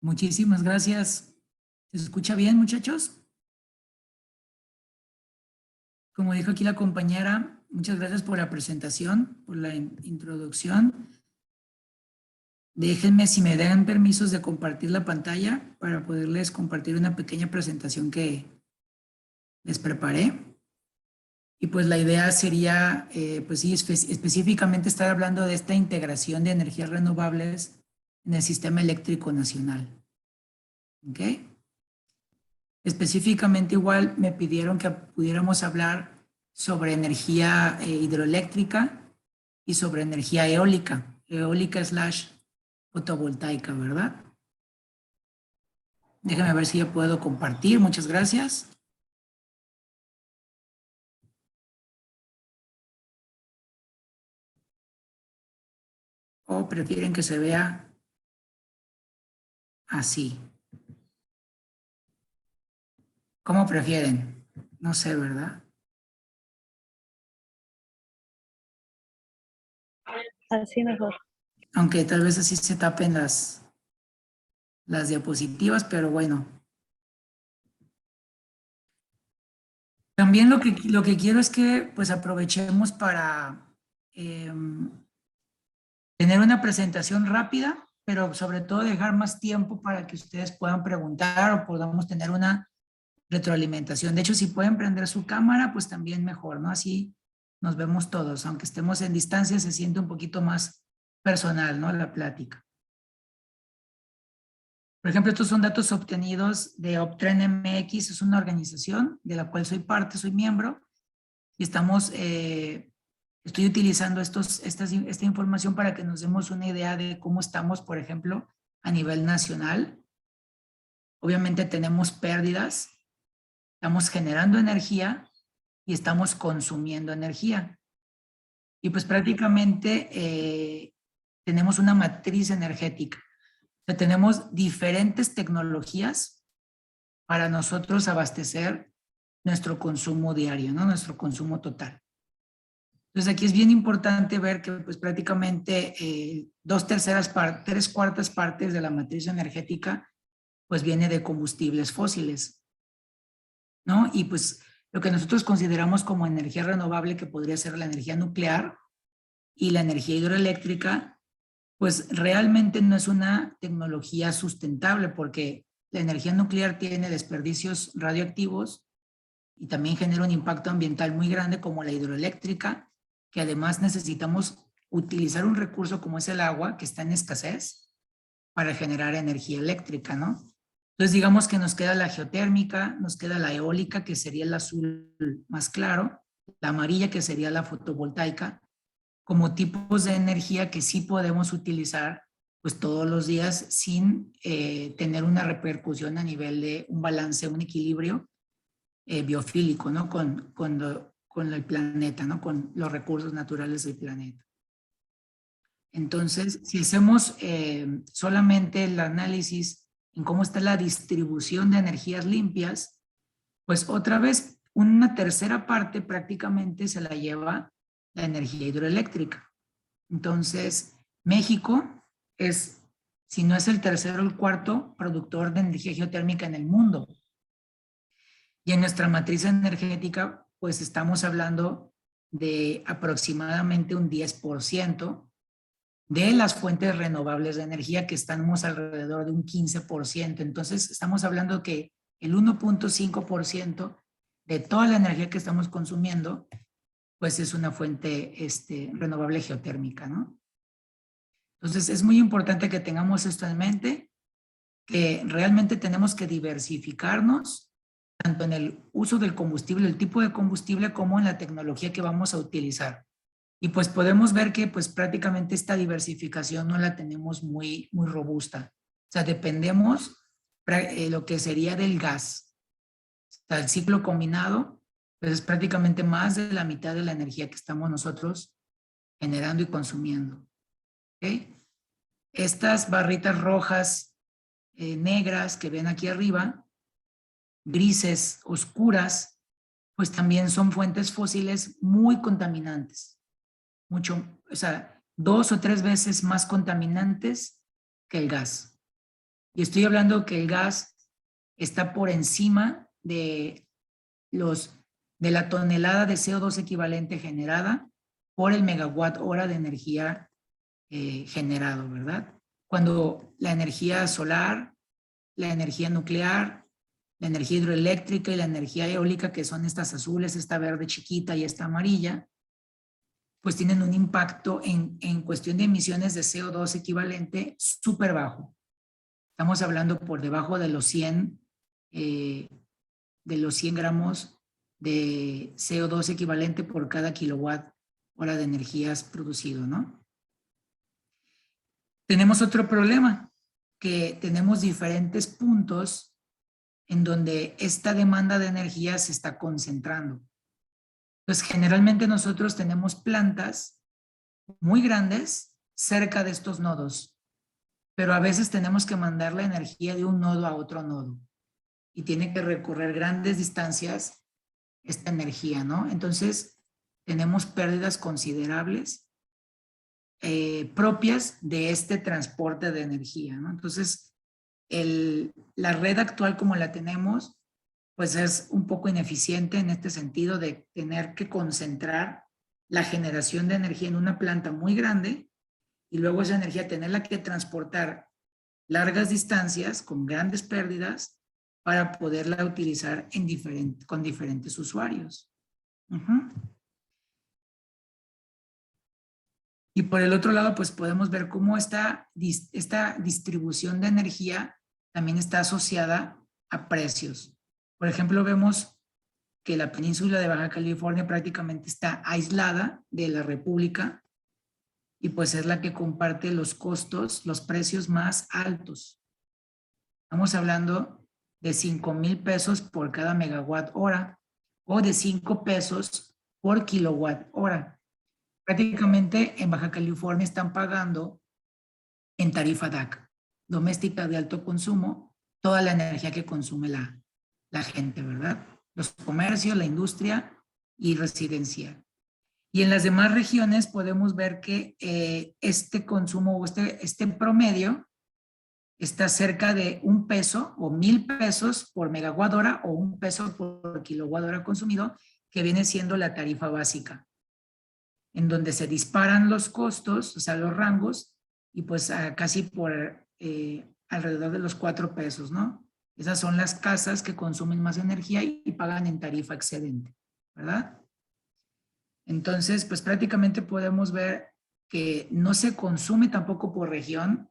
Muchísimas gracias. ¿Se escucha bien, muchachos? Como dijo aquí la compañera, muchas gracias por la presentación, por la introducción. Déjenme si me dan permisos de compartir la pantalla para poderles compartir una pequeña presentación que les preparé. Y pues la idea sería, pues sí, específicamente estar hablando de esta integración de energías renovables en el sistema eléctrico nacional. ¿Ok? Específicamente igual me pidieron que pudiéramos hablar sobre energía hidroeléctrica y sobre energía eólica slash fotovoltaica, ¿verdad? Déjame ver si yo puedo compartir. Muchas gracias. ¿O prefieren que se vea así? ¿Cómo prefieren? No sé, ¿verdad? Así mejor. Aunque tal vez así se tapen las diapositivas, pero bueno. También lo que quiero es que pues aprovechemos para tener una presentación rápida, pero sobre todo dejar más tiempo para que ustedes puedan preguntar o podamos tener una retroalimentación. De hecho, si pueden prender su cámara, pues también mejor, ¿no? Así nos vemos todos, aunque estemos en distancia, se siente un poquito más personal, ¿no? La plática. Por ejemplo, estos son datos obtenidos de Optren MX, es una organización de la cual soy parte, soy miembro, y estoy utilizando esta información para que nos demos una idea de cómo estamos, por ejemplo, a nivel nacional. Obviamente tenemos pérdidas, estamos generando energía y estamos consumiendo energía. Y pues prácticamente tenemos una matriz energética. O sea, tenemos diferentes tecnologías para nosotros abastecer nuestro consumo diario, ¿no? Nuestro consumo total. Entonces aquí es bien importante ver que pues prácticamente tres cuartas partes de la matriz energética pues viene de combustibles fósiles, ¿no? Y pues lo que nosotros consideramos como energía renovable, que podría ser la energía nuclear y la energía hidroeléctrica, pues realmente no es una tecnología sustentable porque la energía nuclear tiene desperdicios radioactivos y también genera un impacto ambiental muy grande como la hidroeléctrica, que además necesitamos utilizar un recurso como es el agua, que está en escasez, para generar energía eléctrica, ¿no? Entonces digamos que nos queda la geotérmica, nos queda la eólica, que sería el azul más claro, la amarilla, que sería la fotovoltaica, como tipos de energía que sí podemos utilizar pues todos los días sin tener una repercusión a nivel de un balance, un equilibrio biofílico, ¿no? Con el planeta, ¿no? Con los recursos naturales del planeta. Entonces, si hacemos solamente el análisis en cómo está la distribución de energías limpias, pues otra vez una tercera parte prácticamente se la lleva la energía hidroeléctrica. Entonces, México es, si no es el tercero o el cuarto productor de energía geotérmica en el mundo. Y en nuestra matriz energética, pues estamos hablando de aproximadamente un 10% de las fuentes renovables de energía, que estamos alrededor de un 15%. Entonces, estamos hablando que el 1.5% de toda la energía que estamos consumiendo, pues es una fuente renovable geotérmica, ¿no? Entonces, es muy importante que tengamos esto en mente, que realmente tenemos que diversificarnos tanto en el uso del combustible, el tipo de combustible, como en la tecnología que vamos a utilizar. Y pues podemos ver que pues prácticamente esta diversificación no la tenemos muy robusta. O sea, dependemos lo que sería del gas. O sea, el ciclo combinado, pues es prácticamente más de la mitad de la energía que estamos nosotros generando y consumiendo. ¿Okay? Estas barritas rojas, negras que ven aquí arriba, grises, oscuras, pues también son fuentes fósiles muy contaminantes. Mucho, o sea, 2 o 3 veces más contaminantes que el gas. Y estoy hablando que el gas está por encima de la tonelada de CO2 equivalente generada por el megawatt hora de energía generado, ¿verdad? Cuando la energía solar, la energía nuclear, la energía hidroeléctrica y la energía eólica, que son estas azules, esta verde chiquita y esta amarilla, pues tienen un impacto en cuestión de emisiones de CO2 equivalente súper bajo. Estamos hablando por debajo de los 100 gramos de CO2 equivalente por cada kilowatt hora de energías producido, ¿no? Tenemos otro problema, que tenemos diferentes puntos en donde esta demanda de energía se está concentrando. Pues generalmente nosotros tenemos plantas muy grandes cerca de estos nodos, pero a veces tenemos que mandar la energía de un nodo a otro nodo y tiene que recorrer grandes distancias esta energía, ¿no? Entonces, tenemos pérdidas considerables propias de este transporte de energía, ¿no? Entonces, la red actual como la tenemos, pues es un poco ineficiente en este sentido de tener que concentrar la generación de energía en una planta muy grande y luego esa energía tenerla que transportar largas distancias con grandes pérdidas para poderla utilizar con diferentes usuarios. Y por el otro lado, pues podemos ver cómo esta distribución de energía también está asociada a precios. Por ejemplo, vemos que la península de Baja California prácticamente está aislada de la República y pues es la que comparte los costos, los precios más altos. Estamos hablando de 5,000 pesos por cada megawatt hora o de 5 pesos por kilowatt hora. Prácticamente en Baja California están pagando en tarifa DAC, doméstica de alto consumo, toda la energía que consume la gente, ¿verdad? Los comercios, la industria y residencial. Y en las demás regiones podemos ver que este consumo o este promedio está cerca de 1 peso o 1,000 pesos por megawatt hora o 1 peso por kilowatt hora consumido, que viene siendo la tarifa básica, en donde se disparan los costos, o sea, los rangos, y pues casi por alrededor de los 4 pesos, ¿no? Esas son las casas que consumen más energía y pagan en tarifa excedente, ¿verdad? Entonces, pues prácticamente podemos ver que no se consume tampoco por región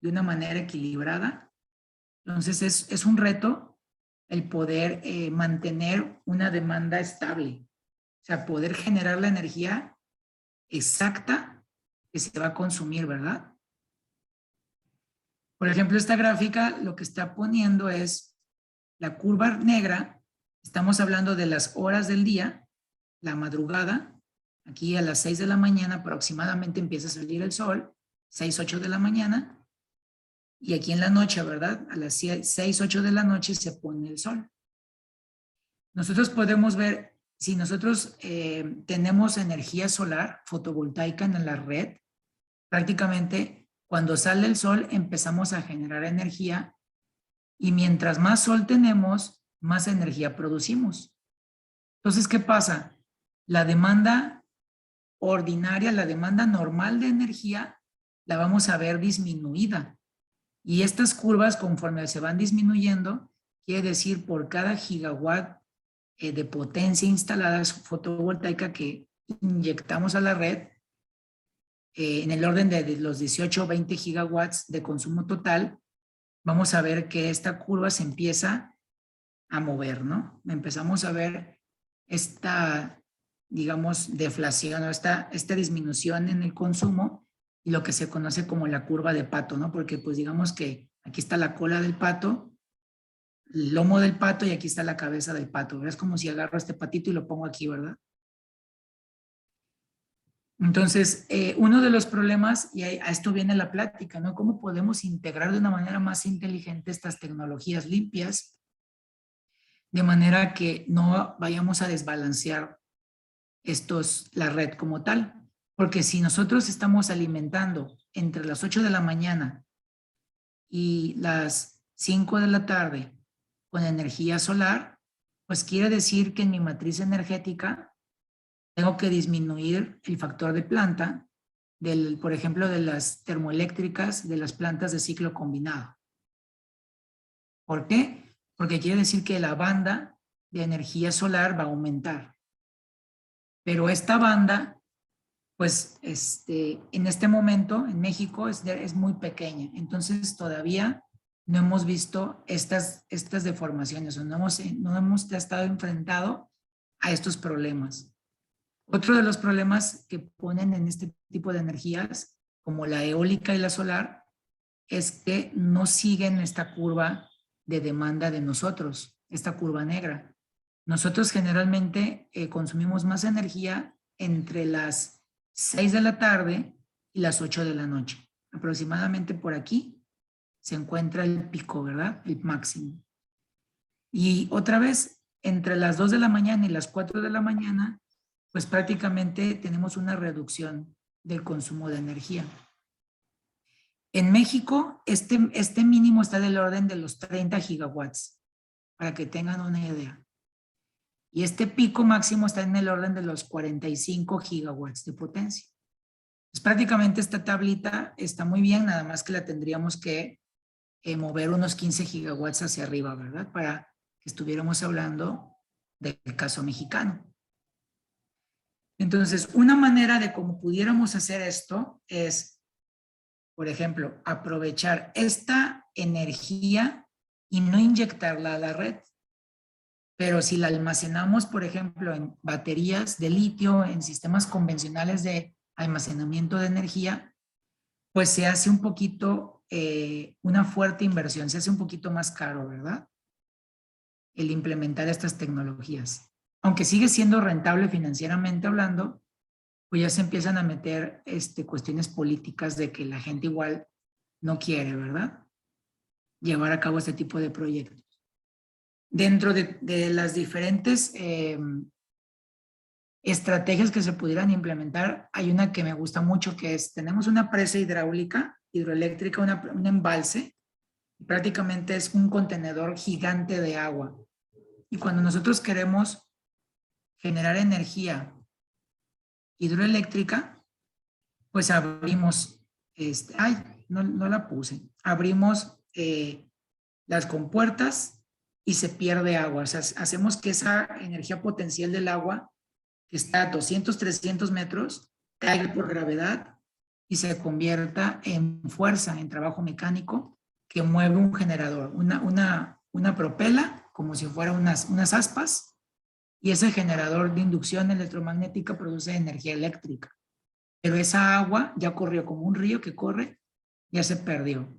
de una manera equilibrada. Entonces, es un reto el poder mantener una demanda estable, o sea, poder generar la energía exacta que se va a consumir, ¿verdad? Por ejemplo, esta gráfica lo que está poniendo es la curva negra. Estamos hablando de las horas del día, la madrugada. Aquí a las 6 de la mañana aproximadamente empieza a salir el sol, 6, 8 de la mañana. Y aquí en la noche, ¿verdad? A las 6, 8 de la noche se pone el sol. Nosotros podemos ver, si nosotros tenemos energía solar fotovoltaica en la red, prácticamente cuando sale el sol empezamos a generar energía y mientras más sol tenemos, más energía producimos. Entonces, ¿qué pasa? La demanda ordinaria, la demanda normal de energía, la vamos a ver disminuida. Y estas curvas, conforme se van disminuyendo, quiere decir por cada gigawatt de potencia instalada fotovoltaica que inyectamos a la red, en el orden de los 18 o 20 gigawatts de consumo total, vamos a ver que esta curva se empieza a mover, ¿no? Empezamos a ver esta, digamos, deflación o esta disminución en el consumo y lo que se conoce como la curva de pato, ¿no? Porque pues digamos que aquí está la cola del pato, el lomo del pato y aquí está la cabeza del pato, ¿verdad? Es como si agarro este patito y lo pongo aquí, ¿verdad? Entonces, uno de los problemas, y a esto viene la plática, ¿no? ¿Cómo podemos integrar de una manera más inteligente estas tecnologías limpias de manera que no vayamos a desbalancear la red como tal? Porque si nosotros estamos alimentando entre las 8 de la mañana y las 5 de la tarde con energía solar, pues quiere decir que en mi matriz energética tengo que disminuir el factor de planta, por ejemplo, de las termoeléctricas, de las plantas de ciclo combinado. ¿Por qué? Porque quiere decir que la banda de energía solar va a aumentar. Pero esta banda, pues en este momento en México es muy pequeña. Entonces todavía no hemos visto estas deformaciones o no hemos estado enfrentado a estos problemas. Otro de los problemas que ponen en este tipo de energías, como la eólica y la solar, es que no siguen esta curva de demanda de nosotros, esta curva negra. Nosotros generalmente consumimos más energía entre las 6 de la tarde y las 8 de la noche. Aproximadamente por aquí se encuentra el pico, ¿verdad? El máximo. Y otra vez, entre las 2 de la mañana y las 4 de la mañana, pues prácticamente tenemos una reducción del consumo de energía. En México, este mínimo está del orden de los 30 gigawatts, para que tengan una idea. Y este pico máximo está en el orden de los 45 gigawatts de potencia. Pues prácticamente esta tablita está muy bien, nada más que la tendríamos que mover unos 15 gigawatts hacia arriba, ¿verdad? Para que estuviéramos hablando del caso mexicano. Entonces, una manera de cómo pudiéramos hacer esto es, por ejemplo, aprovechar esta energía y no inyectarla a la red. Pero si la almacenamos, por ejemplo, en baterías de litio, en sistemas convencionales de almacenamiento de energía, pues se hace un poquito, una fuerte inversión, se hace un poquito más caro, ¿verdad? El implementar estas tecnologías. Aunque sigue siendo rentable financieramente hablando, pues ya se empiezan a meter cuestiones políticas de que la gente igual no quiere, ¿verdad? Llevar a cabo este tipo de proyectos. Dentro de las diferentes estrategias que se pudieran implementar, hay una que me gusta mucho, que es, tenemos una presa hidroeléctrica, un embalse, y prácticamente es un contenedor gigante de agua. Y cuando nosotros queremos generar energía hidroeléctrica, pues abrimos, no la puse, abrimos las compuertas y se pierde agua. O sea, hacemos que esa energía potencial del agua, que está a 200, 300 metros, caiga por gravedad y se convierta en fuerza, en trabajo mecánico, que mueve un generador, una propela, como si fuera unas aspas, y ese generador de inducción electromagnética produce energía eléctrica. Pero esa agua ya corrió como un río que corre, ya se perdió.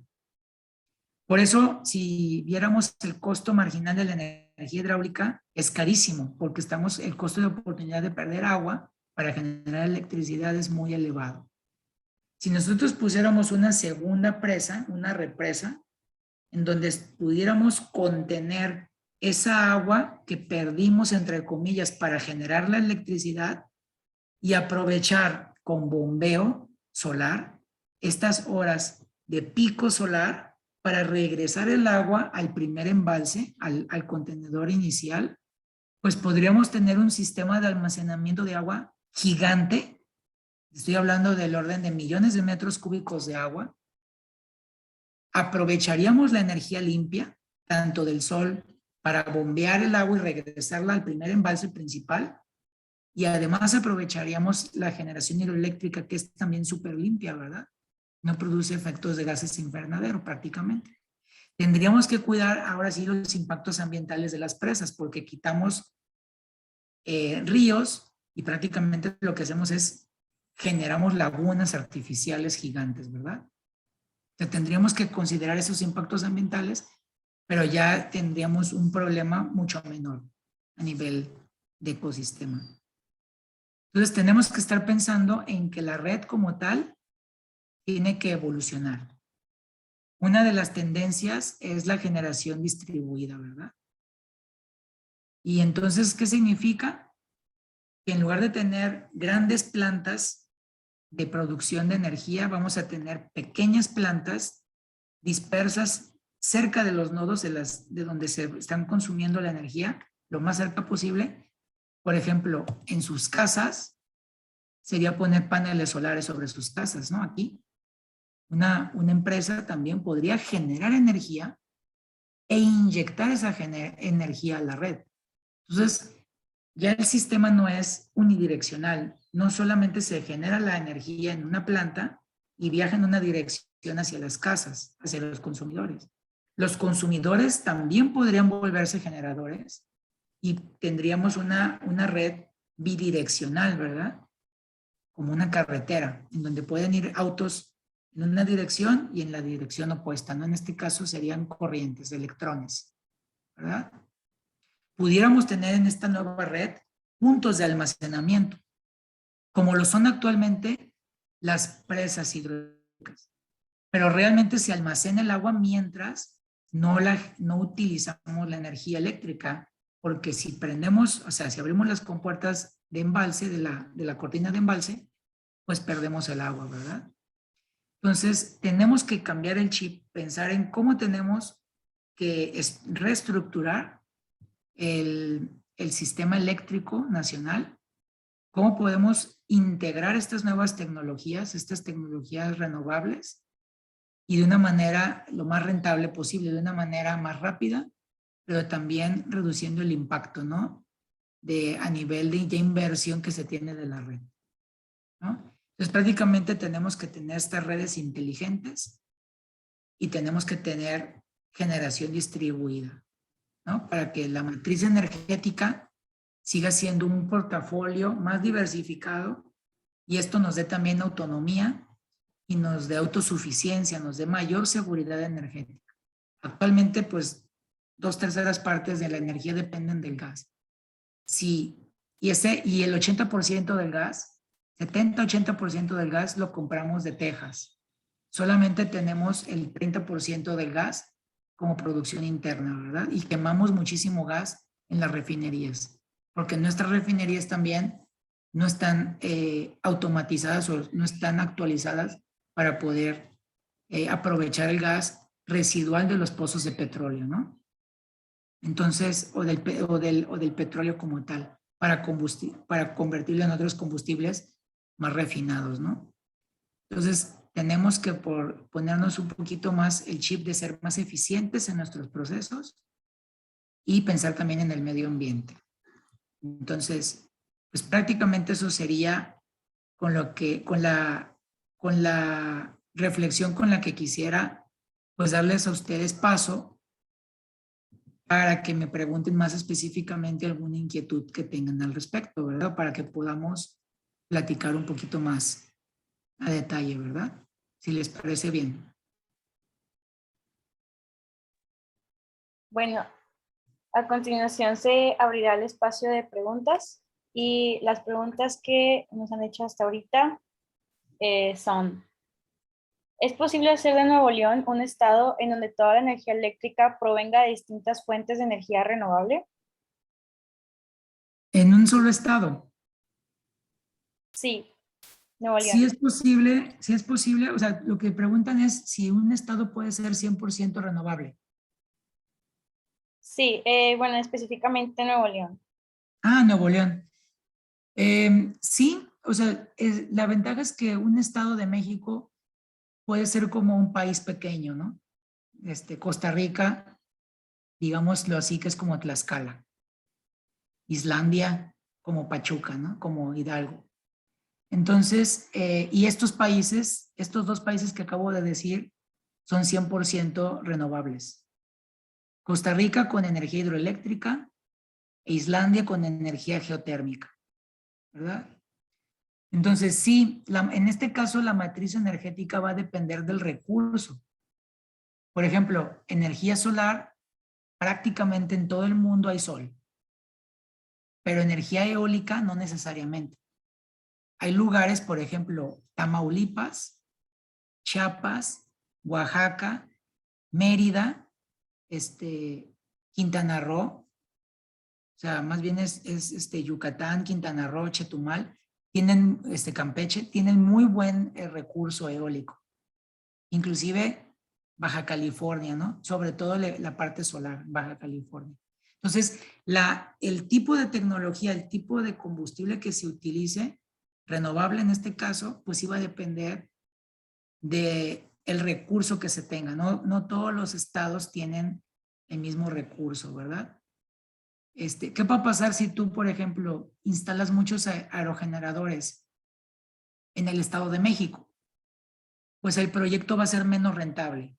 Por eso, si viéramos el costo marginal de la energía hidráulica, es carísimo, porque el costo de oportunidad de perder agua para generar electricidad es muy elevado. Si nosotros pusiéramos una segunda presa, una represa, en donde pudiéramos contener esa agua que perdimos, entre comillas, para generar la electricidad y aprovechar con bombeo solar estas horas de pico solar para regresar el agua al primer embalse, al contenedor inicial, pues podríamos tener un sistema de almacenamiento de agua gigante. Estoy hablando del orden de millones de metros cúbicos de agua. Aprovecharíamos la energía limpia, tanto del sol, para bombear el agua y regresarla al primer embalse principal. Y además aprovecharíamos la generación hidroeléctrica, que es también súper limpia, ¿verdad? No produce efectos de gases invernadero prácticamente. Tendríamos que cuidar ahora sí los impactos ambientales de las presas, porque quitamos ríos y prácticamente lo que hacemos es generamos lagunas artificiales gigantes, ¿verdad? Entonces, tendríamos que considerar esos impactos ambientales, pero ya tendríamos un problema mucho menor a nivel de ecosistema. Entonces tenemos que estar pensando en que la red como tal tiene que evolucionar. Una de las tendencias es la generación distribuida, ¿verdad? Y entonces, ¿qué significa? Que en lugar de tener grandes plantas de producción de energía, vamos a tener pequeñas plantas dispersas cerca de los nodos de donde se están consumiendo la energía, lo más cerca posible. Por ejemplo, en sus casas, sería poner paneles solares sobre sus casas, ¿no? Aquí, una empresa también podría generar energía e inyectar esa energía a la red. Entonces, ya el sistema no es unidireccional, no solamente se genera la energía en una planta y viaja en una dirección hacia las casas, hacia los consumidores. Los consumidores también podrían volverse generadores y tendríamos una red bidireccional, ¿verdad? Como una carretera, en donde pueden ir autos en una dirección y en la dirección opuesta, ¿no? En este caso serían corrientes, electrones, ¿verdad? Pudiéramos tener en esta nueva red puntos de almacenamiento, como lo son actualmente las presas hidroeléctricas. Pero realmente se almacena el agua mientras no utilizamos la energía eléctrica, porque si prendemos, o sea, si abrimos las compuertas de embalse, de la cortina de embalse, pues perdemos el agua, ¿verdad? Entonces, tenemos que cambiar el chip, pensar en cómo tenemos que reestructurar el sistema eléctrico nacional, cómo podemos integrar estas nuevas tecnologías, estas tecnologías renovables, y de una manera lo más rentable posible, de una manera más rápida, pero también reduciendo el impacto, ¿no? A nivel de inversión que se tiene de la red, ¿no? Entonces, prácticamente tenemos que tener estas redes inteligentes y tenemos que tener generación distribuida, ¿no? Para que la matriz energética siga siendo un portafolio más diversificado y esto nos dé también autonomía y nos dé autosuficiencia, nos dé mayor seguridad energética. Actualmente, pues, 2/3 partes de la energía dependen del gas. Sí, y el 80% del gas, 70-80% del gas lo compramos de Texas. Solamente tenemos el 30% del gas como producción interna, ¿verdad? Y quemamos muchísimo gas en las refinerías, porque nuestras refinerías también no están automatizadas o no están actualizadas para poder aprovechar el gas residual de los pozos de petróleo, ¿no? Entonces, o del petróleo como tal, para convertirlo en otros combustibles más refinados, ¿no? Entonces, tenemos que ponernos un poquito más el chip de ser más eficientes en nuestros procesos y pensar también en el medio ambiente. Entonces, pues prácticamente eso sería con la reflexión con la que quisiera pues darles a ustedes paso para que me pregunten más específicamente alguna inquietud que tengan al respecto, ¿verdad? Para que podamos platicar un poquito más a detalle, ¿verdad? Si les parece bien. Bueno, a continuación se abrirá el espacio de preguntas y las preguntas que nos han hecho hasta ahorita son: ¿es posible hacer de Nuevo León un estado en donde toda la energía eléctrica provenga de distintas fuentes de energía renovable? En un solo estado. Sí, Nuevo León. Sí es posible, o sea, lo que preguntan es si un estado puede ser 100% renovable. Sí, bueno, específicamente Nuevo León. Ah, Nuevo León. Sí, o sea, la ventaja es que un estado de México puede ser como un país pequeño, ¿no? Costa Rica, digámoslo así, que es como Tlaxcala. Islandia, como Pachuca, ¿no? Como Hidalgo. Entonces, y estos dos países que acabo de decir, son 100% renovables. Costa Rica con energía hidroeléctrica e Islandia con energía geotérmica, ¿verdad? Entonces, sí, en este caso la matriz energética va a depender del recurso. Por ejemplo, energía solar, prácticamente en todo el mundo hay sol, pero energía eólica no necesariamente. Hay lugares, por ejemplo, Tamaulipas, Chiapas, Oaxaca, Mérida, Quintana Roo, o sea, más bien es Yucatán, Quintana Roo, Chetumal, tienen, Campeche, tienen muy buen recurso eólico. Inclusive Baja California, ¿no? Sobre todo la parte solar, Baja California. Entonces, el tipo de tecnología, el tipo de combustible que se utilice, renovable en este caso, pues iba a depender de el recurso que se tenga. No todos los estados tienen el mismo recurso, ¿verdad? ¿Qué va a pasar si tú, por ejemplo, instalas muchos aerogeneradores en el Estado de México? Pues el proyecto va a ser menos rentable.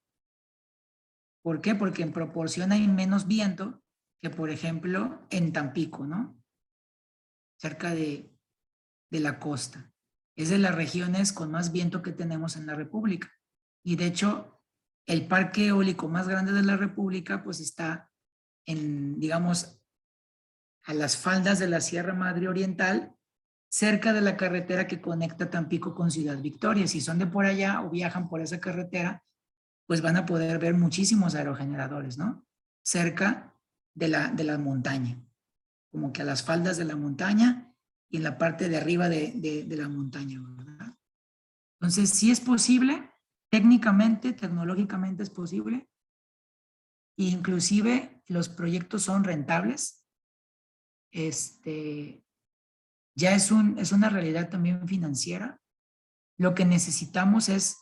¿Por qué? Porque en proporción hay menos viento que, por ejemplo, en Tampico, ¿no? Cerca de la costa. Es de las regiones con más viento que tenemos en la República. Y de hecho, el parque eólico más grande de la República, pues está en, digamos, a las faldas de la Sierra Madre Oriental, cerca de la carretera que conecta Tampico con Ciudad Victoria. Si son de por allá o viajan por esa carretera, pues van a poder ver muchísimos aerogeneradores, ¿no? Cerca de la montaña, como que a las faldas de la montaña y en la parte de arriba de la montaña, ¿verdad? Entonces, sí es posible, técnicamente, tecnológicamente es posible, e inclusive los proyectos son rentables. Ya es una realidad también financiera. Lo que necesitamos es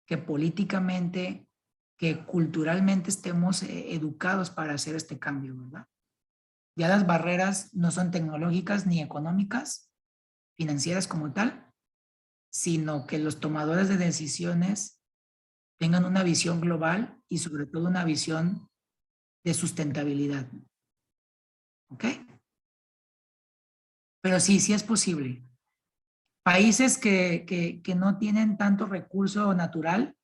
que políticamente, que culturalmente estemos educados para hacer este cambio, ¿verdad? Ya las barreras no son tecnológicas ni económicas, financieras como tal, sino que los tomadores de decisiones tengan una visión global y sobre todo una visión de sustentabilidad. ¿Ok? Pero sí es posible. Países que no tienen tanto recurso natural,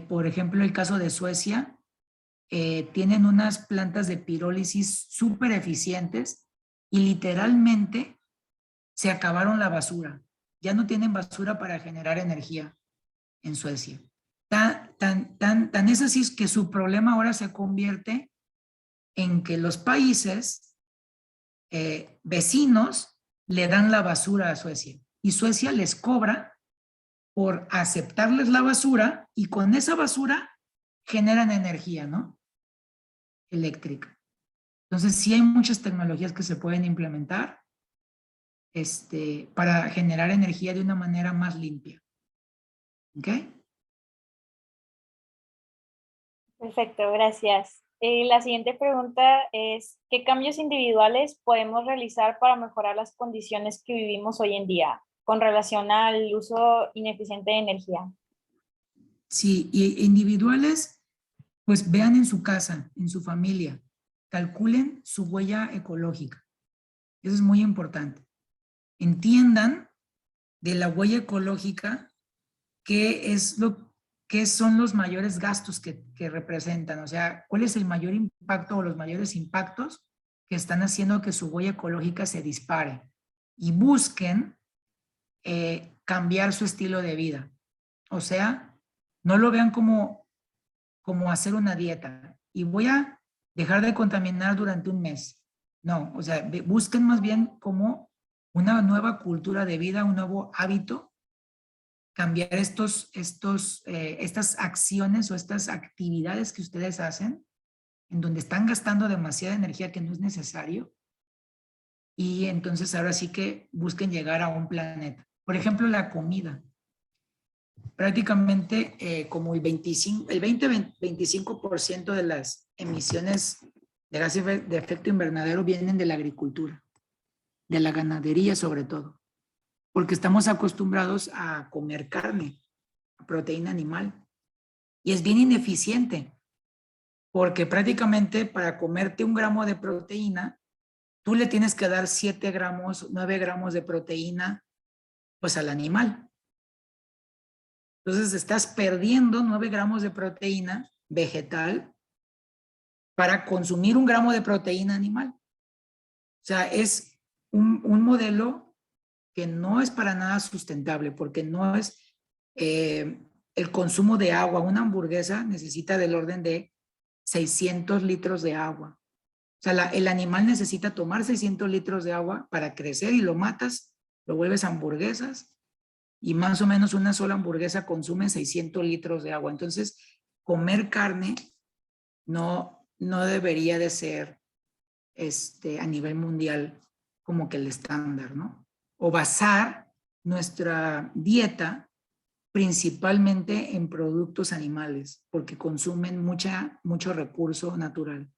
por ejemplo, el caso de Suecia, tienen unas plantas de pirólisis súper eficientes y literalmente se acabaron la basura. Ya no tienen basura para generar energía en Suecia. Tan es así que su problema ahora se convierte en que los países vecinos le dan la basura a Suecia y Suecia les cobra por aceptarles la basura y con esa basura generan energía, ¿no? Eléctrica. Entonces, sí hay muchas tecnologías que se pueden implementar para generar energía de una manera más limpia. ¿Ok? Perfecto, gracias. La siguiente pregunta es, ¿qué cambios individuales podemos realizar para mejorar las condiciones que vivimos hoy en día con relación al uso ineficiente de energía? Sí, y individuales, pues vean en su casa, en su familia, calculen su huella ecológica. Eso es muy importante. Entiendan de la huella ecológica qué son los mayores gastos que representan, o sea, cuál es el mayor impacto o los mayores impactos que están haciendo que su huella ecológica se dispare y busquen cambiar su estilo de vida. O sea, no lo vean como hacer una dieta y voy a dejar de contaminar durante un mes. No, o sea, busquen más bien como una nueva cultura de vida, un nuevo hábito, cambiar estas acciones o estas actividades que ustedes hacen en donde están gastando demasiada energía que no es necesario y entonces ahora sí que busquen llegar a un planeta. Por ejemplo, la comida. Prácticamente como el 20-25% de las emisiones de gases de efecto invernadero vienen de la agricultura, de la ganadería sobre todo, porque estamos acostumbrados a comer carne, proteína animal, y es bien ineficiente, porque prácticamente para comerte 1 gramo de proteína, tú le tienes que dar 7 gramos, 9 gramos de proteína, pues al animal. Entonces estás perdiendo 9 gramos de proteína vegetal para consumir 1 gramo de proteína animal. O sea, es un modelo que no es para nada sustentable porque no es el consumo de agua. Una hamburguesa necesita del orden de 600 litros de agua. O sea, el animal necesita tomar 600 litros de agua para crecer y lo matas, lo vuelves hamburguesas y más o menos una sola hamburguesa consume 600 litros de agua. Entonces, comer carne no debería de ser a nivel mundial como que el estándar, ¿no? O basar nuestra dieta principalmente en productos animales, porque consumen mucho recurso natural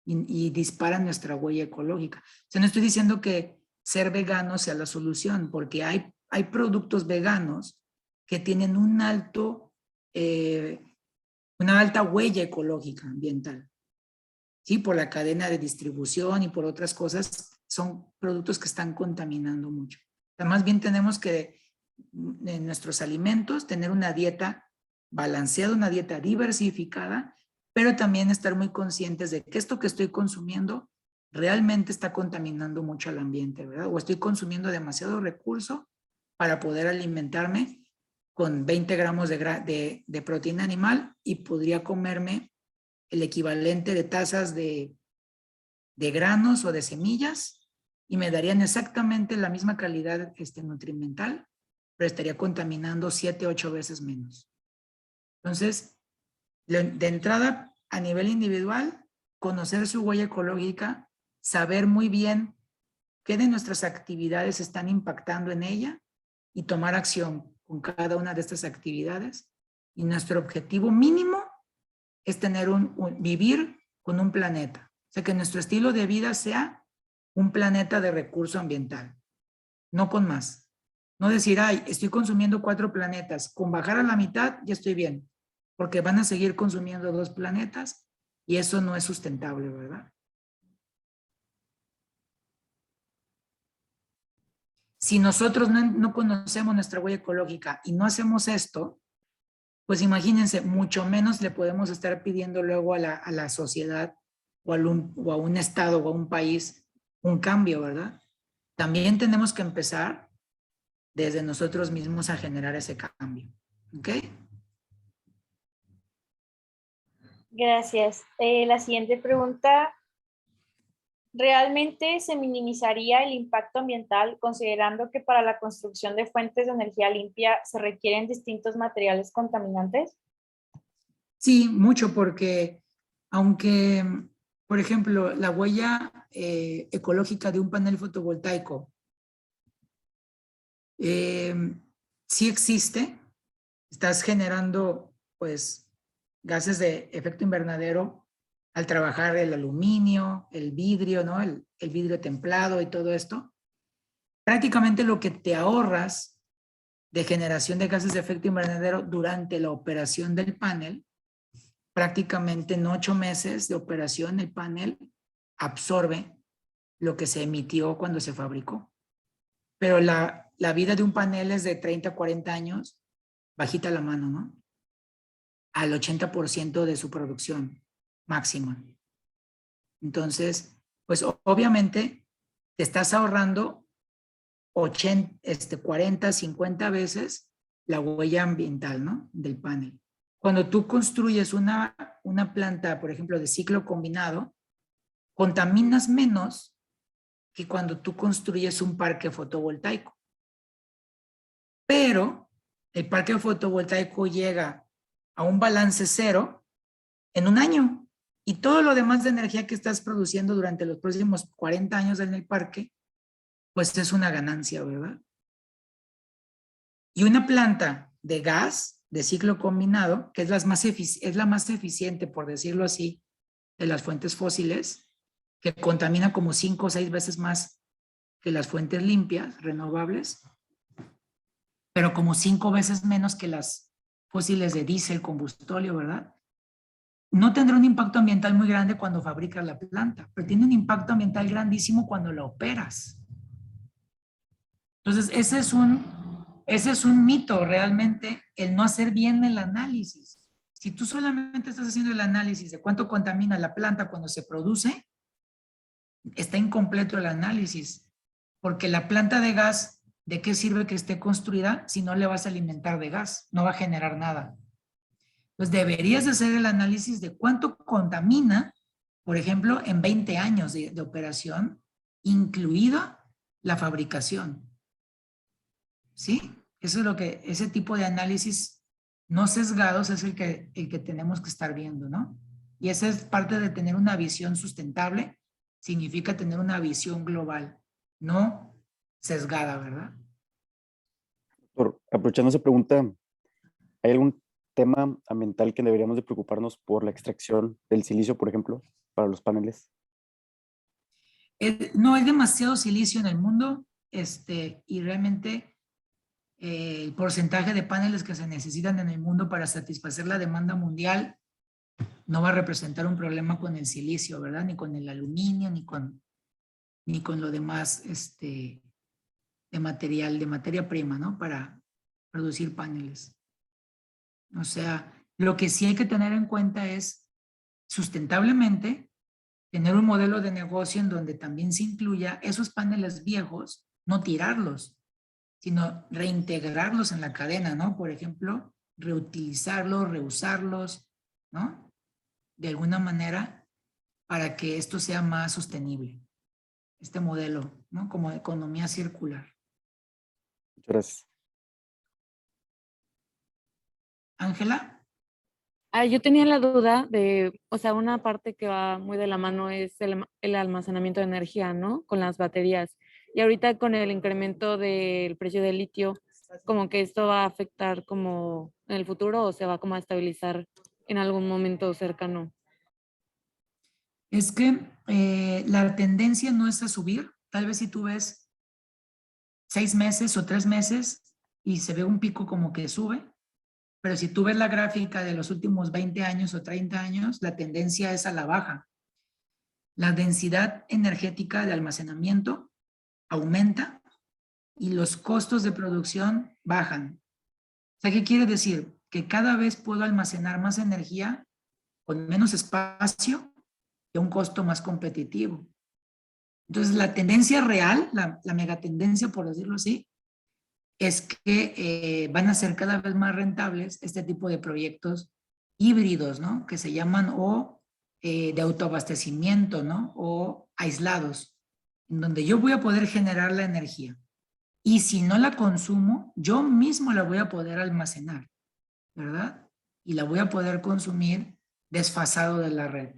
y disparan nuestra huella ecológica. O sea, no estoy diciendo que ser vegano sea la solución, porque hay productos veganos que tienen una alta huella ecológica ambiental. Sí, por la cadena de distribución y por otras cosas, son productos que están contaminando mucho. O sea, más bien tenemos que en nuestros alimentos tener una dieta balanceada, una dieta diversificada, pero también estar muy conscientes de que esto que estoy consumiendo realmente está contaminando mucho al ambiente, ¿verdad? O estoy consumiendo demasiado recurso para poder alimentarme con 20 gramos de proteína animal y podría comerme el equivalente de tazas de granos o de semillas y me darían exactamente la misma calidad nutrimental, pero estaría contaminando 7, 8 veces menos. Entonces, de entrada, a nivel individual, conocer su huella ecológica, saber muy bien qué de nuestras actividades están impactando en ella y tomar acción con cada una de estas actividades. Y nuestro objetivo mínimo es tener vivir con un planeta. O sea, que nuestro estilo de vida sea un planeta de recurso ambiental, no con más. No decir, ay, estoy consumiendo 4 planetas, con bajar a la mitad ya estoy bien, porque van a seguir consumiendo 2 planetas y eso no es sustentable, ¿verdad? Si nosotros no conocemos nuestra huella ecológica y no hacemos esto, pues imagínense, mucho menos le podemos estar pidiendo luego a la sociedad o a un estado o a un país un cambio, ¿verdad? También tenemos que empezar desde nosotros mismos a generar ese cambio. ¿Ok? Gracias. La siguiente pregunta. ¿Realmente se minimizaría el impacto ambiental considerando que para la construcción de fuentes de energía limpia se requieren distintos materiales contaminantes? Sí, mucho, porque aunque, por ejemplo, la huella ecológica de un panel fotovoltaico sí existe, estás generando pues gases de efecto invernadero al trabajar el aluminio, el vidrio, ¿no? El vidrio templado y todo esto. Prácticamente lo que te ahorras de generación de gases de efecto invernadero durante la operación del panel, prácticamente en 8 meses de operación el panel absorbe lo que se emitió cuando se fabricó. Pero la vida de un panel es de 30 a 40 años, bajita la mano, ¿no? Al 80% de su producción máxima. Entonces, pues obviamente te estás ahorrando 40, 50 veces la huella ambiental, ¿no? Del panel. Cuando tú construyes una planta, por ejemplo, de ciclo combinado, contaminas menos que cuando tú construyes un parque fotovoltaico. Pero el parque fotovoltaico llega a un balance cero en un año y todo lo demás de energía que estás produciendo durante los próximos 40 años en el parque, pues es una ganancia, ¿verdad? Y una planta de gas de ciclo combinado, que es la más eficiente, por decirlo así, de las fuentes fósiles, que contamina como 5 o 6 veces más que las fuentes limpias, renovables, pero como 5 veces menos que las fósiles de diésel, combustóleo, ¿verdad? No tendrá un impacto ambiental muy grande cuando fabricas la planta, pero tiene un impacto ambiental grandísimo cuando la operas. Entonces, ese es un mito realmente, el no hacer bien el análisis. Si tú solamente estás haciendo el análisis de cuánto contamina la planta cuando se produce, está incompleto el análisis, porque la planta de gas, ¿de qué sirve que esté construida si no le vas a alimentar de gas? No va a generar nada. Entonces deberías hacer el análisis de cuánto contamina, por ejemplo, en 20 años de operación, incluida la fabricación. ¿Sí? Eso es lo que, ese tipo de análisis no sesgados es el que tenemos que estar viendo, ¿no? Y esa es parte de tener una visión sustentable, significa tener una visión global, no sesgada, ¿verdad? Doctor, aprovechando esa pregunta, ¿hay algún tema ambiental que deberíamos de preocuparnos por la extracción del silicio, por ejemplo, para los paneles? No hay demasiado silicio en el mundo, y realmente el porcentaje de paneles que se necesitan en el mundo para satisfacer la demanda mundial no va a representar un problema con el silicio, ¿verdad? Ni con el aluminio, ni con lo demás de material, de materia prima, ¿no? Para producir paneles. O sea, lo que sí hay que tener en cuenta es sustentablemente tener un modelo de negocio en donde también se incluya esos paneles viejos, no tirarlos, sino reintegrarlos en la cadena, ¿no? Por ejemplo, reutilizarlos, reusarlos, ¿no? De alguna manera para que esto sea más sostenible, este modelo, ¿no? Como economía circular. Muchas gracias. Ángela. Yo tenía la duda de, o sea, una parte que va muy de la mano es el almacenamiento de energía, ¿no? Con las baterías. Y ahorita con el incremento del precio del litio, como que esto va a afectar como en el futuro o se va como a estabilizar en algún momento cercano. Es que la tendencia no es a subir. Tal vez si tú ves 6 meses o 3 meses y se ve un pico como que sube, pero si tú ves la gráfica de los últimos 20 años o 30 años, la tendencia es a la baja. La densidad energética de almacenamiento aumenta y los costos de producción bajan. O sea, ¿qué quiere decir? Que cada vez puedo almacenar más energía con menos espacio y a un costo más competitivo. Entonces, la tendencia real, la megatendencia, por decirlo así, es que van a ser cada vez más rentables este tipo de proyectos híbridos, ¿no? Que se llaman o de autoabastecimiento, ¿no? O aislados, en donde yo voy a poder generar la energía. Y si no la consumo, yo mismo la voy a poder almacenar, ¿verdad? Y la voy a poder consumir desfasado de la red.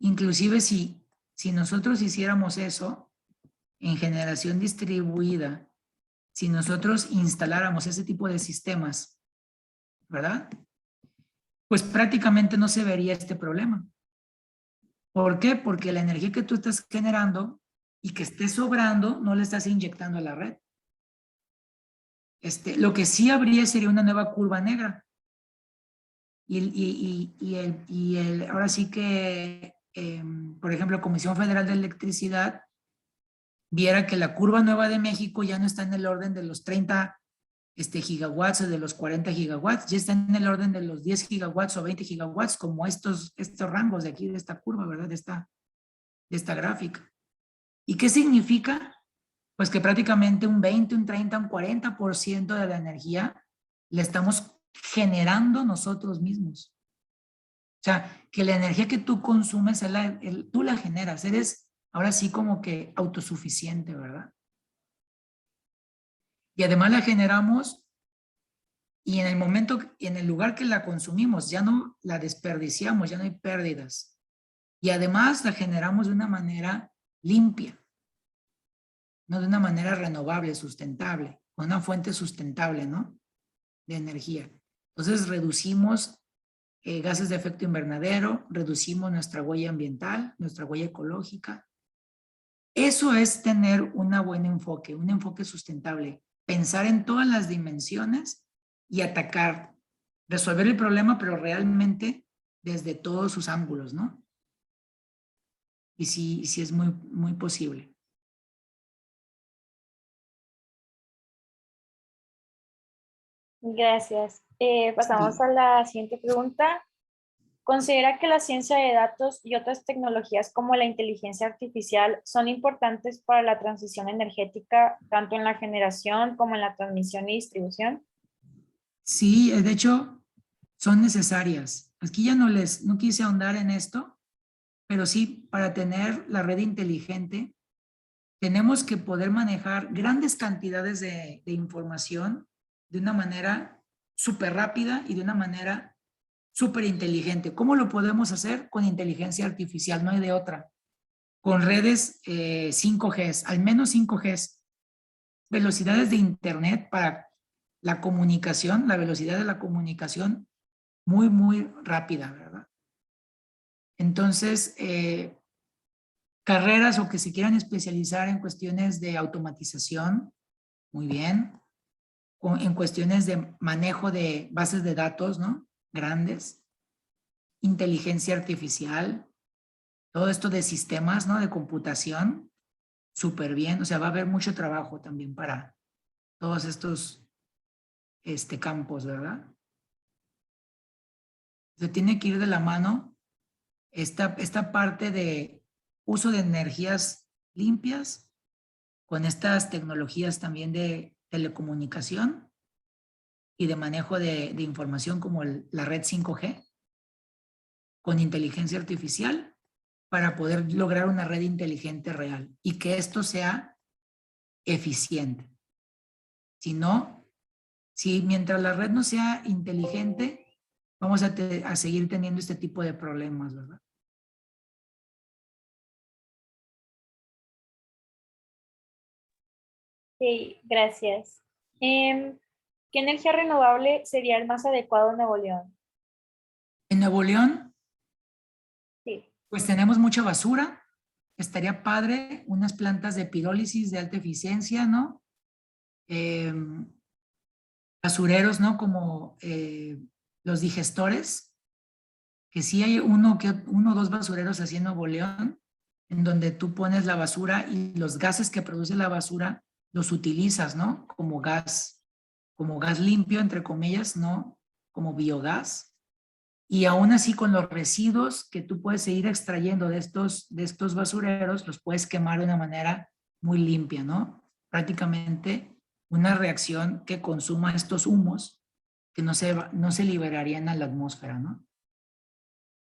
Inclusive si nosotros hiciéramos eso en generación distribuida, si nosotros instaláramos ese tipo de sistemas, ¿verdad? Pues prácticamente no se vería este problema. ¿Por qué? Porque la energía que tú estás generando y que esté sobrando, no le estás inyectando a la red. Lo que sí habría sería una nueva curva negra. Ahora sí que, por ejemplo, Comisión Federal de Electricidad viera que la curva nueva de México ya no está en el orden de los 30 gigawatts o de los 40 gigawatts, ya está en el orden de los 10 gigawatts o 20 gigawatts, como estos rangos de aquí, de esta curva, ¿verdad? De esta gráfica. ¿Y qué significa? Pues que prácticamente un 20, un 30, un 40% de la energía la estamos generando nosotros mismos. O sea, que la energía que tú consumes, tú la generas, eres ahora sí como que autosuficiente, ¿verdad? Y además la generamos y en el momento, en el lugar que la consumimos, ya no la desperdiciamos, ya no hay pérdidas. Y además la generamos de una manera limpia, no de una manera renovable, sustentable, con una fuente sustentable, ¿no? De energía. Entonces reducimos gases de efecto invernadero, reducimos nuestra huella ambiental, nuestra huella ecológica. Eso es tener un enfoque sustentable, pensar en todas las dimensiones y atacar, resolver el problema, pero realmente desde todos sus ángulos, ¿no? Y sí es muy, muy posible. Gracias. Pasamos a la siguiente pregunta. ¿Considera que la ciencia de datos y otras tecnologías como la inteligencia artificial son importantes para la transición energética, tanto en la generación como en la transmisión y distribución? Sí, de hecho, son necesarias. Aquí ya no quise ahondar en esto, pero sí, para tener la red inteligente, tenemos que poder manejar grandes cantidades de información de una manera súper rápida y de una manera súper inteligente. ¿Cómo lo podemos hacer? Con inteligencia artificial, no hay de otra. Con redes 5G, al menos 5G, velocidades de internet para la comunicación, la velocidad de la comunicación muy, muy rápida, ¿verdad? Entonces, carreras o que se quieran especializar en cuestiones de automatización, muy bien. En cuestiones de manejo de bases de datos, ¿no? Grandes. Inteligencia artificial, todo esto de sistemas, ¿no? De computación, súper bien. O sea, va a haber mucho trabajo también para todos estos campos, ¿verdad? Se tiene que ir de la mano esta parte de uso de energías limpias con estas tecnologías también de telecomunicación y de manejo de información como la red 5G con inteligencia artificial para poder lograr una red inteligente real y que esto sea eficiente. Si no, si mientras la red no sea inteligente, vamos a seguir teniendo este tipo de problemas, ¿verdad? Ok, gracias. ¿Qué energía renovable sería el más adecuado en Nuevo León? En Nuevo León, Sí. pues tenemos mucha basura. Estaría padre unas plantas de pirólisis de alta eficiencia, ¿no? Basureros, ¿no? Como los digestores, que sí hay uno o dos basureros así en Nuevo León, en donde tú pones la basura y los gases que produce la basura los utilizas, ¿no? Como gas limpio, entre comillas, ¿no? Como biogás. Y aún así con los residuos que tú puedes seguir extrayendo de estos basureros, los puedes quemar de una manera muy limpia, ¿no? Prácticamente una reacción que consuma estos humos que no se liberarían a la atmósfera, ¿no?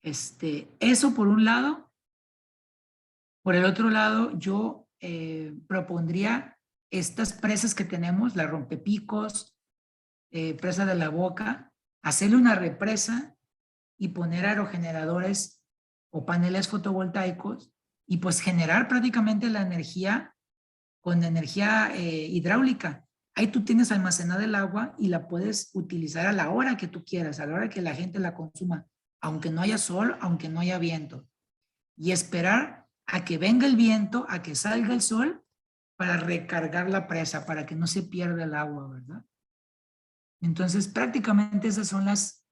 Eso por un lado. Por el otro lado, yo propondría estas presas que tenemos, la Rompepicos, presa de la Boca, hacerle una represa y poner aerogeneradores o paneles fotovoltaicos y pues generar prácticamente la energía con energía hidráulica. Ahí tú tienes almacenada el agua y la puedes utilizar a la hora que tú quieras, a la hora que la gente la consuma, aunque no haya sol, aunque no haya viento. Y esperar a que venga el viento, a que salga el sol para recargar la presa, para que no se pierda el agua, ¿verdad? Entonces, prácticamente esas son las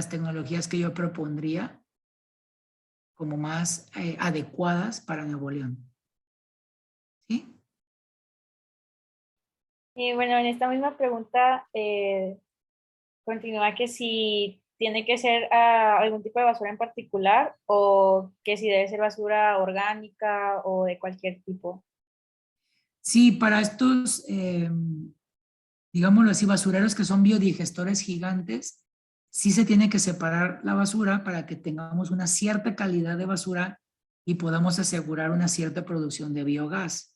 tecnologías que yo propondría como más adecuadas para Nuevo León. ¿Sí? Y bueno, en esta misma pregunta continúa que si tiene que ser algún tipo de basura en particular o que si debe ser basura orgánica o de cualquier tipo. Sí, para estos, digámoslo así, basureros que son biodigestores gigantes, sí se tiene que separar la basura para que tengamos una cierta calidad de basura y podamos asegurar una cierta producción de biogás.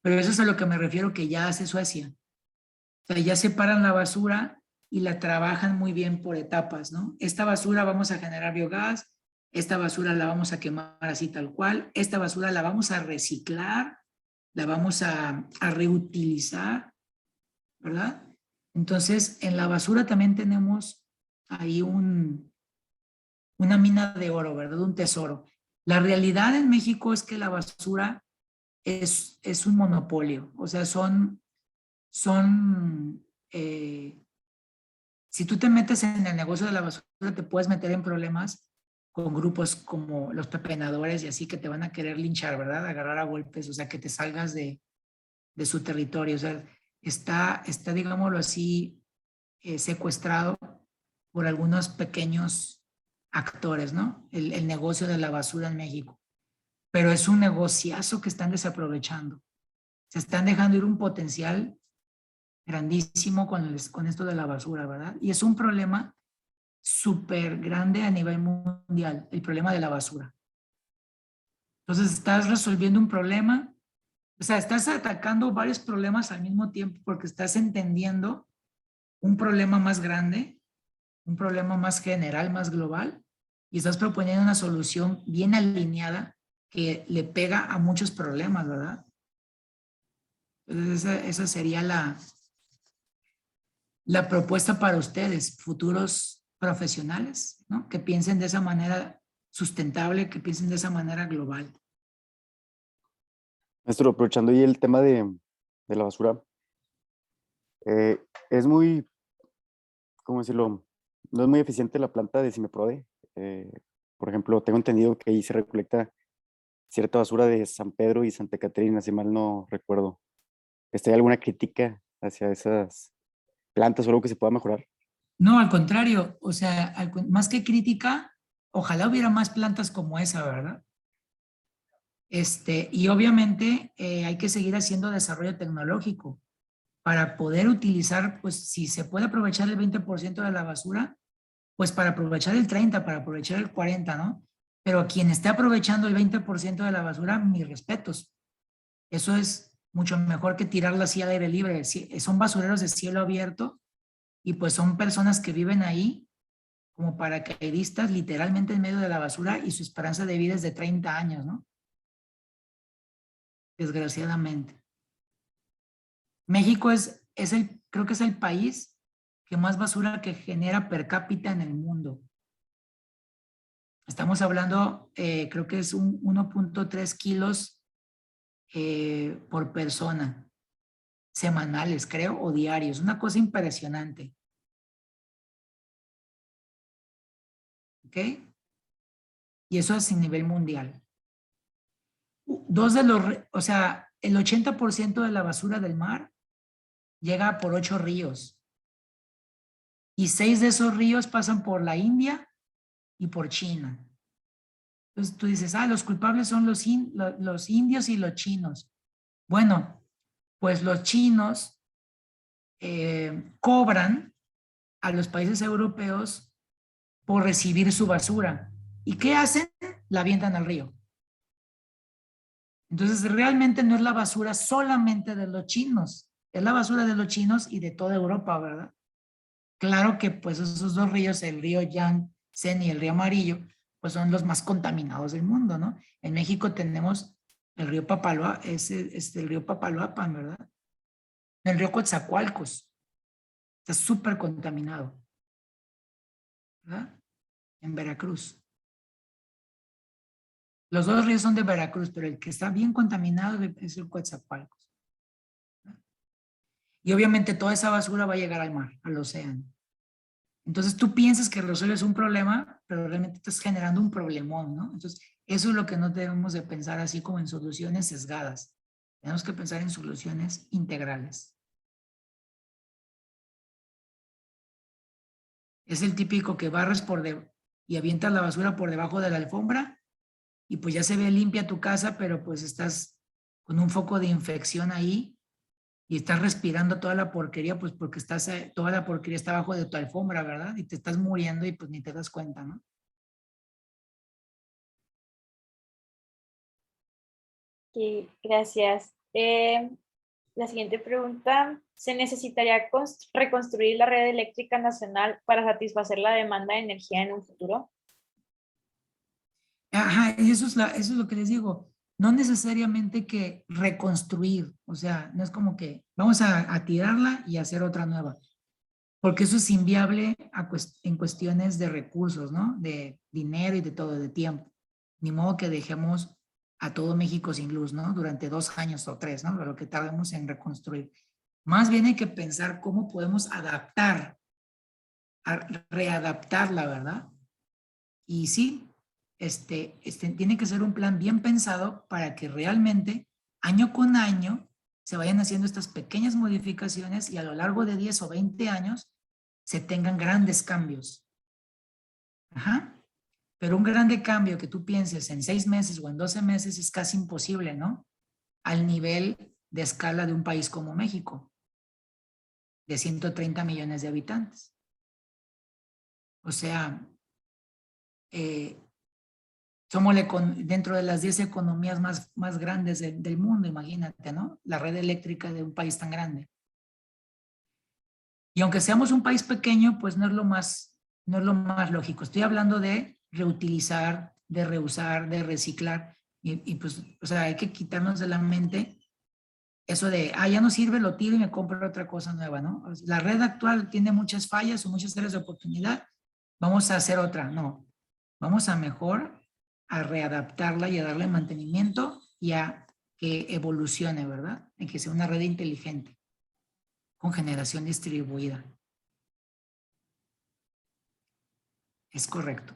Pero eso es a lo que me refiero que ya hace Suecia. O sea, ya separan la basura y la trabajan muy bien por etapas, ¿no? Esta basura vamos a generar biogás, esta basura la vamos a quemar así tal cual, esta basura la vamos a reciclar, la vamos a reutilizar, ¿verdad? Entonces, en la basura también tenemos ahí una mina de oro, ¿verdad? Un tesoro. La realidad en México es que la basura es un monopolio, o sea, si tú te metes en el negocio de la basura, te puedes meter en problemas con grupos como los pepenadores y así que te van a querer linchar, ¿verdad? Agarrar a golpes, o sea, que te salgas de su territorio. O sea, está digámoslo así, secuestrado por algunos pequeños actores, ¿no? El negocio de la basura en México. Pero es un negociazo que están desaprovechando. Se están dejando ir un potencial grandísimo con esto de la basura, ¿verdad? Y es un problema súper grande a nivel mundial, el problema de la basura. Entonces estás resolviendo un problema, o sea, estás atacando varios problemas al mismo tiempo porque estás entendiendo un problema más grande, un problema más general, más global, y estás proponiendo una solución bien alineada que le pega a muchos problemas, ¿verdad? Entonces esa sería la propuesta para ustedes, futuros profesionales, ¿no? Que piensen de esa manera sustentable, que piensen de esa manera global. Maestro, aprovechando ahí el tema de la basura, es muy, ¿cómo decirlo? No es muy eficiente la planta de Cimeprode. Por ejemplo, tengo entendido que ahí se recolecta cierta basura de San Pedro y Santa Catarina, si mal no recuerdo. ¿Hay alguna crítica hacia esas plantas o algo que se pueda mejorar? No, al contrario, o sea, más que crítica, ojalá hubiera más plantas como esa, ¿verdad? Y obviamente hay que seguir haciendo desarrollo tecnológico para poder utilizar, pues si se puede aprovechar el 20% de la basura, pues para aprovechar el 30, para aprovechar el 40, ¿no? Pero quien esté aprovechando el 20% de la basura, mis respetos. Eso es mucho mejor que tirarla así al aire libre. Son basureros de cielo abierto y pues son personas que viven ahí como paracaidistas literalmente en medio de la basura y su esperanza de vida es de 30 años, ¿no? Desgraciadamente. México creo que es el país que más basura que genera per cápita en el mundo. Estamos hablando, creo que es un 1.3 kilos por persona, semanales, creo, o diarios. Una cosa impresionante. ¿Ok? Y eso es a nivel mundial. O sea, el 80% de la basura del mar llega por 8 ríos. Y 6 de esos ríos pasan por la India y por China. Entonces tú dices, los culpables son los indios y los chinos. Bueno, pues los chinos cobran a los países europeos por recibir su basura. ¿Y qué hacen? La avientan al río. Entonces realmente no es la basura solamente de los chinos, es la basura de los chinos y de toda Europa, ¿verdad? Claro que pues esos dos ríos, el río Yangtze y el río Amarillo, pues son los más contaminados del mundo, ¿no? En México tenemos el río Papaloapan, el río Papaloapan, ¿verdad? El río Coatzacoalcos, está súper contaminado, ¿verdad? En Veracruz. Los dos ríos son de Veracruz, pero el que está bien contaminado es el Coatzacoalcos. Y obviamente toda esa basura va a llegar al mar, al océano. Entonces tú piensas que resuelves un problema, pero realmente estás generando un problemón, ¿no? Entonces eso es lo que no debemos de pensar así como en soluciones sesgadas. Tenemos que pensar en soluciones integrales. Es el típico que barres y avientas la basura por debajo de la alfombra y pues ya se ve limpia tu casa, pero pues estás con un foco de infección ahí y estás respirando toda la porquería, pues porque toda la porquería está abajo de tu alfombra, ¿verdad? Y te estás muriendo y pues ni te das cuenta, ¿no? Sí, gracias. La siguiente pregunta, ¿se necesitaría reconstruir la red eléctrica nacional para satisfacer la demanda de energía en un futuro? Ajá, y eso es lo que les digo. No necesariamente que reconstruir, o sea, no es como que vamos a tirarla y hacer otra nueva, porque eso es inviable en cuestiones de recursos, ¿no? De dinero y de todo, de tiempo. Ni modo que dejemos a todo México sin luz, ¿no? Durante 2 años o 3, ¿no? Lo que tardemos en reconstruir. Más bien hay que pensar cómo podemos readaptar la verdad. Y sí, tiene que ser un plan bien pensado para que realmente año con año se vayan haciendo estas pequeñas modificaciones y a lo largo de 10 o 20 años se tengan grandes cambios. Ajá. Pero un grande cambio que tú pienses en 6 meses o en 12 meses es casi imposible, ¿no? Al nivel de escala de un país como México, de 130 millones de habitantes. O sea, somos dentro de las 10 economías más grandes del mundo, imagínate, ¿no? La red eléctrica de un país tan grande. Y aunque seamos un país pequeño, pues no es lo más lógico. Estoy hablando de reutilizar, de reusar, de reciclar. Y pues, o sea, hay que quitarnos de la mente eso de, ya no sirve, lo tiro y me compro otra cosa nueva, ¿no? La red actual tiene muchas fallas o muchas áreas de oportunidad. Vamos a hacer otra. No, vamos a mejor a readaptarla y a darle mantenimiento y a que evolucione, ¿verdad? Y que sea una red inteligente con generación distribuida. Es correcto.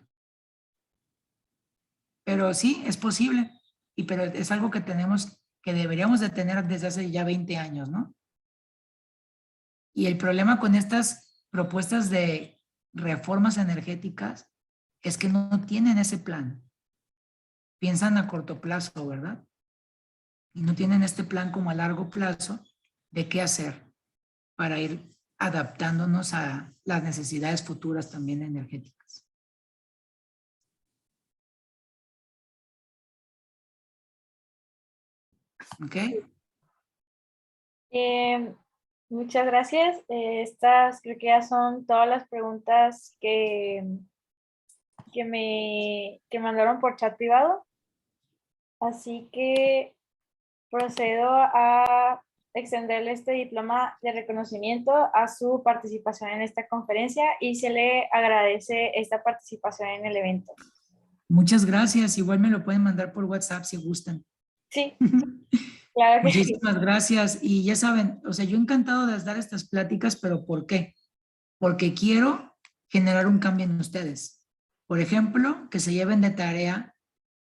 Pero sí, es posible. Pero es algo que deberíamos de tener desde hace ya 20 años, ¿no? Y el problema con estas propuestas de reformas energéticas es que no tienen ese plan. Piensan a corto plazo, ¿verdad? Y no tienen este plan como a largo plazo de qué hacer para ir adaptándonos a las necesidades futuras también energéticas. ¿Ok? Muchas gracias. Estas creo que ya son todas las preguntas que mandaron por chat privado. Así que procedo a extenderle este diploma de reconocimiento a su participación en esta conferencia y se le agradece esta participación en el evento. Muchas gracias. Igual me lo pueden mandar por WhatsApp si gustan. Sí, claro que sí. Muchísimas gracias. Y ya saben, o sea, yo encantado de dar estas pláticas, pero ¿por qué? Porque quiero generar un cambio en ustedes. Por ejemplo, que se lleven de tarea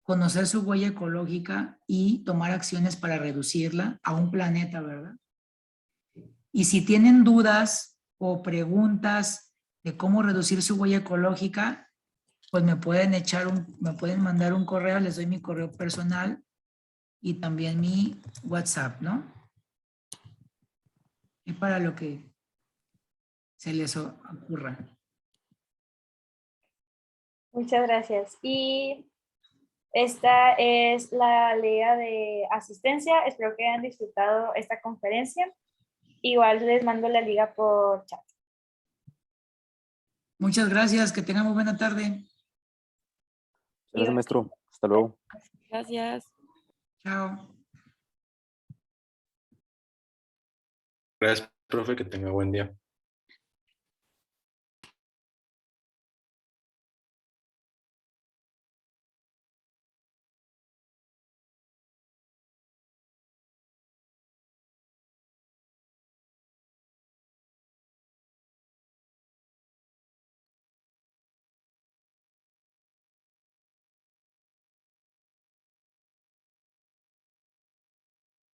conocer su huella ecológica y tomar acciones para reducirla a un planeta, ¿verdad? Y si tienen dudas o preguntas de cómo reducir su huella ecológica, pues me pueden mandar un correo, les doy mi correo personal y también mi WhatsApp, ¿no? Y para lo que se les ocurra. Muchas gracias. Y esta es la liga de asistencia. Espero que hayan disfrutado esta conferencia. Igual les mando la liga por chat. Muchas gracias, que tengamos buena tarde. Gracias, maestro. Hasta luego. Gracias. Chao. Gracias, profe, que tenga buen día.